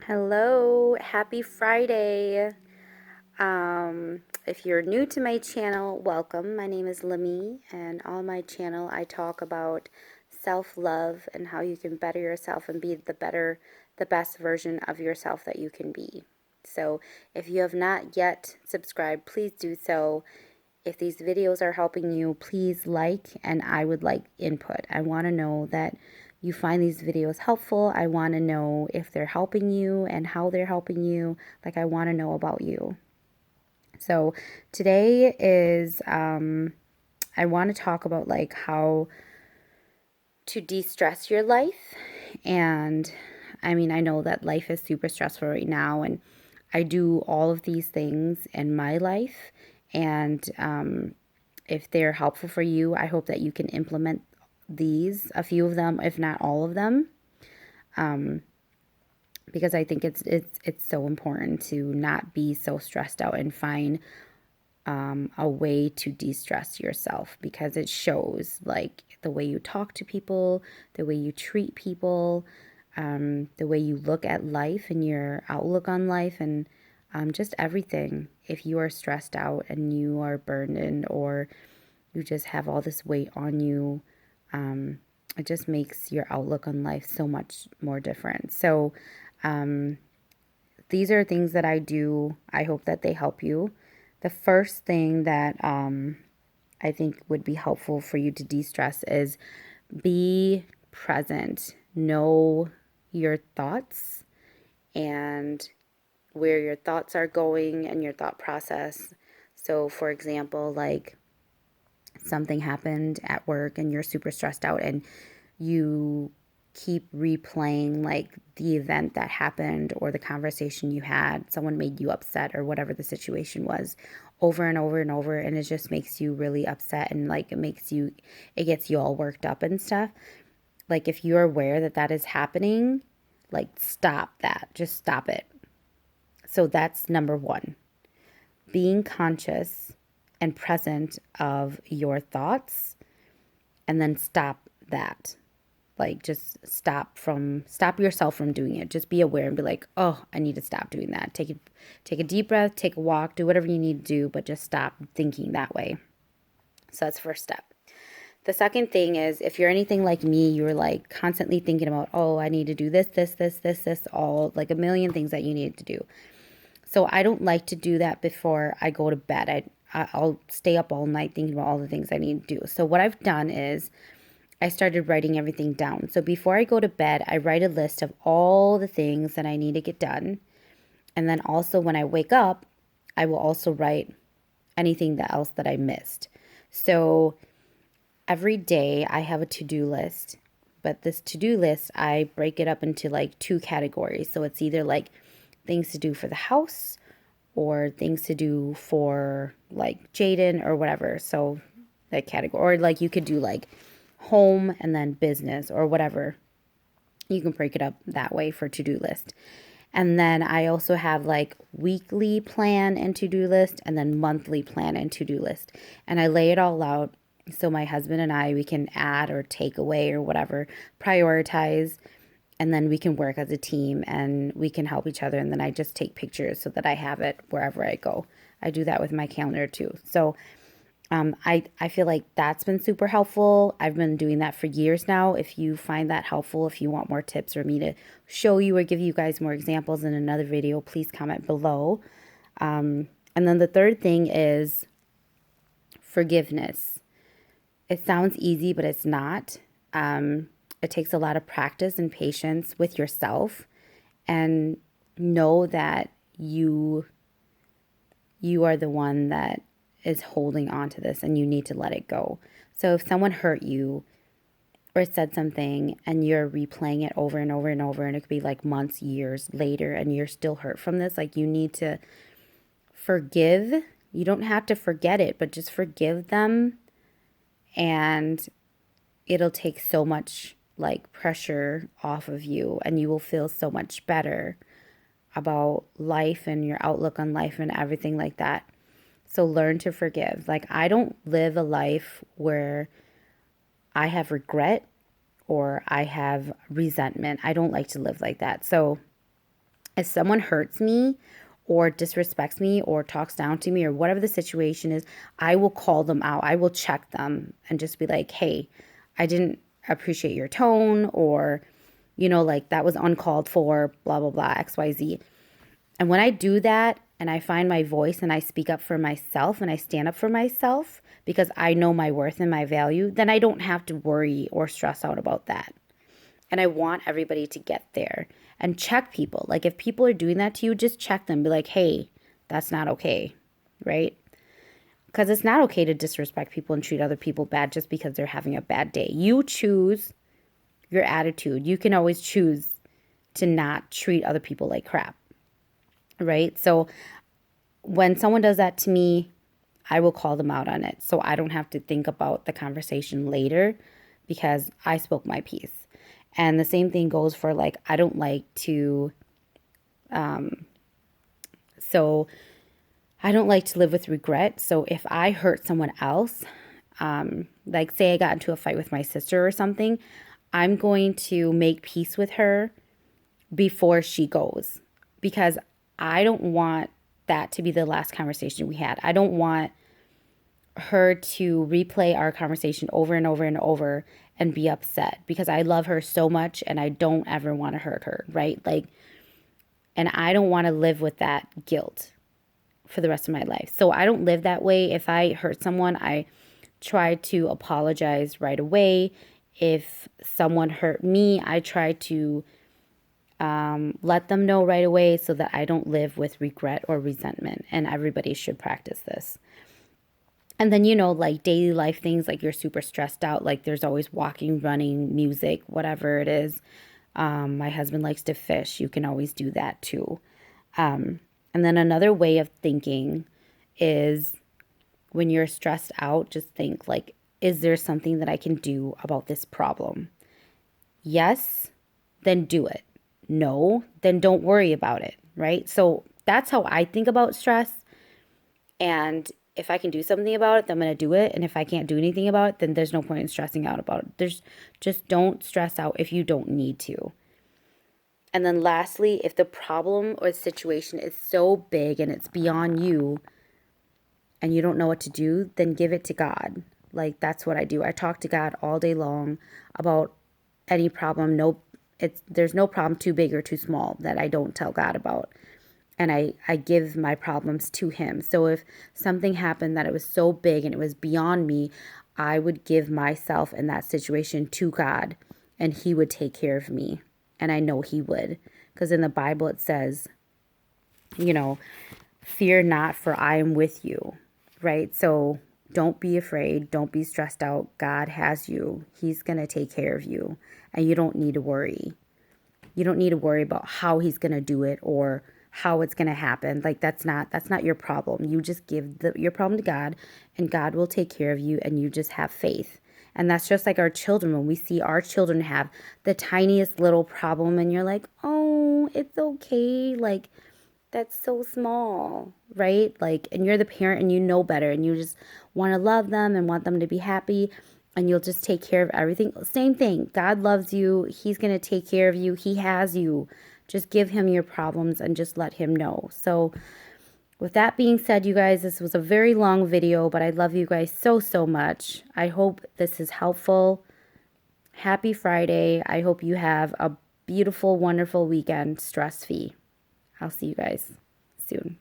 Hello, happy Friday. If you're new to my channel, welcome. My name is Lami, and on my channel, I talk about self-love and how you can better yourself and be the best version of yourself that you can be. So, if you have not yet subscribed, please do so. If these videos are helping you, please like, and I would like input. I want to know that you find these videos helpful. I want to know if they're helping you and how they're helping you. Like, I want to know about you. So today is, I want to talk about like how to de-stress your life. And I mean, I know that life is super stressful right now, and I do all of these things in my life. And if they're helpful for you, I hope that you can implement a few of them, if not all of them, because I think it's so important to not be so stressed out and find a way to de-stress yourself, because it shows like the way you talk to people, the way you treat people, the way you look at life and your outlook on life, and just everything. If you are stressed out and you are burdened, or you just have all this weight on you, it just makes your outlook on life so much more different. So these are things that I do. I hope that they help you. The first thing that I think would be helpful for you to de-stress is be present. Know your thoughts and where your thoughts are going and your thought process. So, for example, like something happened at work and you're super stressed out, and you keep replaying like the event that happened or the conversation you had, someone made you upset or whatever the situation was, over and over and over, and it just makes you really upset, and like it gets you all worked up and stuff. Like, if you're aware that that is happening, like, stop that, just stop it. So that's number one, being conscious and present of your thoughts, and then stop that. Like, just stop yourself from doing it. Just be aware and be like, oh, I need to stop doing that. Take a deep breath, take a walk, do whatever you need to do, but just stop thinking that way. So that's the first step. The second thing is, if you're anything like me, you're like constantly thinking about, oh, I need to do this, all like a million things that you need to do. So I don't like to do that before I go to bed. I'll stay up all night thinking about all the things I need to do. So what I've done is I started writing everything down. So before I go to bed, I write a list of all the things that I need to get done. And then also when I wake up, I will also write anything else that I missed. So every day I have a to-do list, but this to-do list, I break it up into like two categories. So it's either like things to do for the house or things to do for like Jaden or whatever. So that category, or like you could do like home and then business or whatever. You can break it up that way for to-do list. And then I also have like weekly plan and to-do list, and then monthly plan and to-do list. And I lay it all out so my husband and I, we can add or take away or whatever, prioritize, and then we can work as a team and we can help each other. And then I just take pictures so that I have it wherever I go. I do that with my calendar too. So I feel like that's been super helpful. I've been doing that for years now. If you find that helpful, if you want more tips or me to show you or give you guys more examples in another video, please comment below. And then the third thing is forgiveness. It sounds easy, but it's not. It takes a lot of practice and patience with yourself, and know that you are the one that is holding on to this, and you need to let it go. So if someone hurt you or said something and you're replaying it over and over and over, and it could be like months, years later, and you're still hurt from this, like, you need to forgive. You don't have to forget it, but just forgive them, and it'll take so much like pressure off of you, and you will feel so much better about life and your outlook on life and everything like that. So learn to forgive. Like, I don't live a life where I have regret or I have resentment. I don't like to live like that. So If someone hurts me or disrespects me or talks down to me or whatever the situation is, I will call them out. I will check them and just be like, hey, I didn't appreciate your tone, or, like that was uncalled for, blah, blah, blah, XYZ. And when I do that and I find my voice and I speak up for myself and I stand up for myself because I know my worth and my value, then I don't have to worry or stress out about that. And I want everybody to get there and check people. Like if people are doing that to you, just check them. Be like, hey, that's not okay, right? Because it's not okay to disrespect people and treat other people bad just because they're having a bad day. You choose your attitude. You can always choose to not treat other people like crap, right? So when someone does that to me, I will call them out on it. So I don't have to think about the conversation later because I spoke my piece. And the same thing goes for like, I don't like to, so I don't like to live with regret. So if I hurt someone else, like say I got into a fight with my sister or something, I'm going to make peace with her before she goes because I don't want that to be the last conversation we had. I don't want her to replay our conversation over and over and over and be upset because I love her so much and I don't ever want to hurt her, right? Like, and I don't want to live with that guilt for the rest of my life. So I don't live that way. If I hurt someone, I try to apologize right away. If someone hurt me, I try to let them know right away so that I don't live with regret or resentment. And everybody should practice this. And then, like daily life things, like you're super stressed out, like there's always walking, running, music, whatever it is. My husband likes to fish. You can always do that too. And then another way of thinking is when you're stressed out, just think like, is there something that I can do about this problem? Yes, then do it. No, then don't worry about it, right? So that's how I think about stress. And if I can do something about it, then I'm going to do it. And if I can't do anything about it, then there's no point in stressing out about it. Just don't stress out if you don't need to. And then lastly, if the problem or situation is so big and it's beyond you and you don't know what to do, then give it to God. Like that's what I do. I talk to God all day long about any problem. There's no problem too big or too small that I don't tell God about. And I give my problems to him. So if something happened that it was so big and it was beyond me, I would give myself in that situation to God and he would take care of me. And I know he would. Because in the Bible it says, fear not, for I am with you, right? So don't be afraid. Don't be stressed out. God has you. He's going to take care of you. And you don't need to worry. You don't need to worry about how he's going to do it or how it's going to happen. Like that's not your problem. You just give your problem to God and God will take care of you and you just have faith. And that's just like our children. When we see our children have the tiniest little problem and you're like, oh, it's okay. Like that's so small, right? Like, and you're the parent and you know better and you just want to love them and want them to be happy and you'll just take care of everything. Same thing. God loves you. He's going to take care of you. He has you. Just give him your problems and just let him know. So with that being said, you guys, this was a very long video, but I love you guys so, so much. I hope this is helpful. Happy Friday. I hope you have a beautiful, wonderful weekend, stress-free. I'll see you guys soon.